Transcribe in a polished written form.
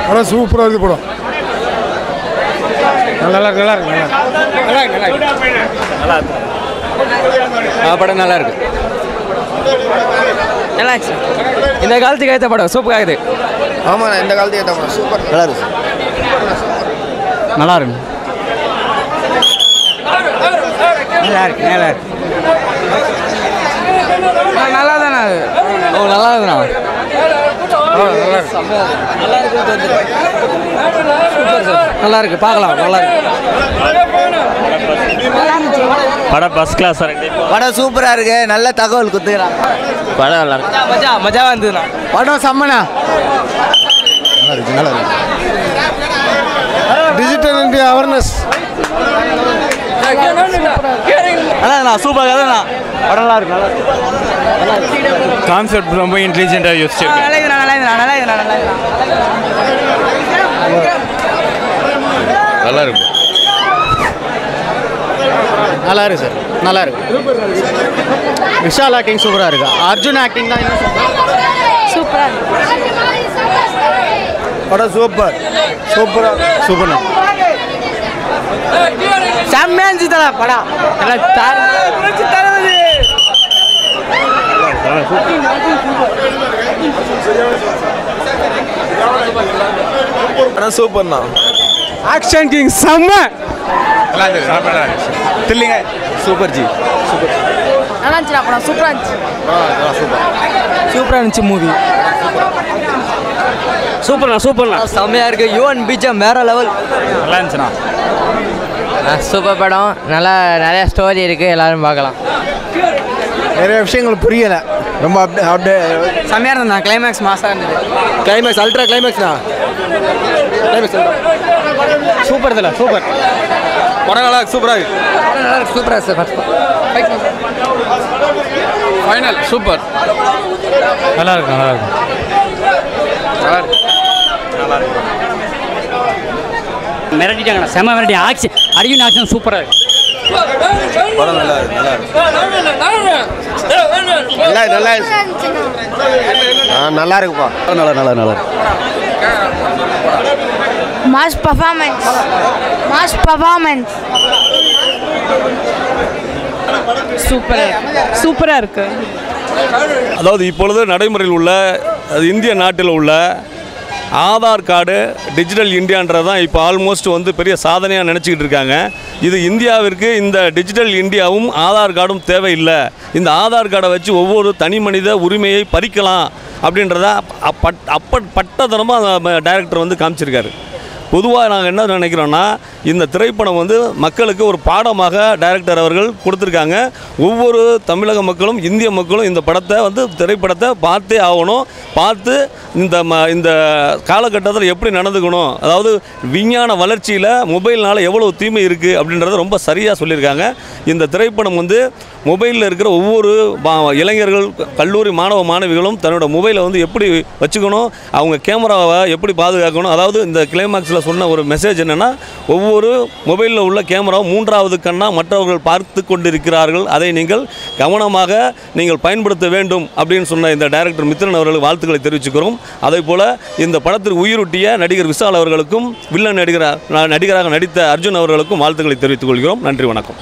படம் சூப்பராக இருக்குது படம். நல்லா இருக்கு படம் நல்லா இருக்கு. நல்லா இருந்துச்சு. இந்த காலத்துக்கு ஏற்ற படம் சூப்பராக இருக்குது. ஆமாண்ணா, இந்த காலத்துக்கு ஏற்ற படம் சூப்பர் நல்லா இருக்கு. நல்லா இருக்கு. நல்லா தானே நல்லா இருக்குண்ணா. நல்லா இருக்கு பார்க்கலாம். நல்லா இருக்கு படம் ஃபர்ஸ்ட் கிளாஸ். படம் சூப்பராக இருக்கு. நல்ல தகவல் குத்துக்கிறாங்க. படம் நல்லா இருக்கு. மஜா வந்ததுண்ணா. படம் செம்மண்ணா. நல்லா இருக்கு நல்லா இருக்கு. டிஜிட்டல் இந்தியா அவேர்னஸ் நல்லா சூப்பராக இருக்குண்ணா. படம் நல்லா இருக்கு. கான்செப்ட் ரொம்ப இன்டெலிஜென்ட்டாக யோசிச்சிருக்கேன். நல்லா இருக்கு. நல்லா இருக்கு சார். நல்லா இருக்கு. விஷால் ஆக்டிங் சூப்பராக இருக்கு. அர்ஜுன் ஆக்டிங் தான் சூப்பராக படம் சூப்பர் சூப்பர்ண்ணா. செம்மையா இருந்துச்சு படம். படம் சூப்பர்ண்ணா. ஆக்ஷன் கிங் செம்ம. தில்லிங்க சூப்பர் ஜி. நல்லா இருந்துச்சு படம். சூப்பராக இருந்துச்சு. சூப்பராக இருந்துச்சு மூவி. சூப்பர்ண்ணா செம்மையா இருக்கு. யுவன் பிஜிஎம் வேற லெவல். நல்லா இருந்துச்சுண்ணா. சூப்பர் படம். நல்லா நிறைய ஸ்டோரி இருக்கு. எல்லாரும் பார்க்கலாம். நிறைய விஷயங்கள் புரியலை. ரொம்ப அப்படியே செம்மையா இருந்தா. கிளைமேக்ஸ் மாசா இருந்தது. கிளைமேக்ஸ் அல்ட்ரா கிளைமேக்ஸ்ண்ணா. கிளைமேக்ஸ் சூப்பர் இதில் சூப்பர் படம் நல்லா இருக்கு. சூப்பராக இருக்கு. சூப்பராக சார். Final super. நல்லா இருக்கு. மிரட்டிட்டாங்கண்ணா. செம்ம மிரட்டி. ஆக்ஷன் அர்ஜுன் ஆக்ஷன் சூப்பராக இருக்கு. படம் நல்லா இருக்கு. நல்லா இருக்குப்பா. நல்லா இருக்கு. மாஸ் பர்ஃபார்மன்ஸ் சூப்பராக இருக்கு. அதாவது இப்பொழுது நடைமுறையில் உள்ள இந்திய நாட்டில் உள்ள ஆதார் கார்டு டிஜிட்டல் இந்தியான்றது தான் இப்போ ஆல்மோஸ்ட் வந்து பெரிய சாதனையாக நினச்சிக்கிட்டு இருக்காங்க. இது இந்தியாவிற்கு இந்த டிஜிட்டல் இந்தியாவும் ஆதார் கார்டும் தேவையில்லை. இந்த ஆதார் கார்டை வச்சு ஒவ்வொரு தனி மனித உரிமையை பறிக்கலாம் அப்படின்றத பட்டதனமாக டைரக்டர் வந்து காமிச்சிருக்காரு. பொதுவாக நாங்கள் என்ன நினைக்கிறோன்னா, இந்த திரைப்படம் வந்து மக்களுக்கு ஒரு பாடமாக டைரக்டர் அவர்கள் கொடுத்துருக்காங்க. ஒவ்வொரு தமிழக மக்களும் இந்திய மக்களும் இந்த படத்தை வந்து திரைப்படத்தை பார்த்தே ஆகணும். பார்த்து இந்த காலகட்டத்தில் எப்படி நடந்துக்கணும், அதாவது விஞ்ஞான வளர்ச்சியில் மொபைல்னால் எவ்வளோ தீமை இருக்குது அப்படின்றத ரொம்ப சரியாக சொல்லியிருக்காங்க. இந்த திரைப்படம் வந்து மொபைலில் இருக்கிற ஒவ்வொரு இளைஞர்கள், கல்லூரி மாணவிகளும் தன்னோட மொபைலை வந்து எப்படி வச்சுக்கணும், அவங்க கேமராவை எப்படி பாதுகாக்கணும். அதாவது இந்த கிளைமாக்ஸில் சொன்ன ஒரு மெசேஜ் என்னென்னா, ஒவ்வொரு மொபைலில் உள்ள கேமராவும் மூன்றாவது கண்ணாக மற்றவர்கள் பார்த்து கொண்டிருக்கிறார்கள், அதை நீங்கள் கவனமாக நீங்கள் பயன்படுத்த வேண்டும் அப்படின்னு சொன்ன இந்த டைரக்டர் மித்ரன் அவர்களுக்கு வாழ்த்துக்களை தெரிவிச்சுக்கிறோம். அதே போல் இந்த படத்திற்கு உயிரூட்டிய நடிகர் விஷால் அவர்களுக்கும் வில்லன் நடிகராக நடித்த அர்ஜுன் அவர்களுக்கும் வாழ்த்துக்களை தெரிவித்துக் கொள்கிறோம். நன்றி, வணக்கம்.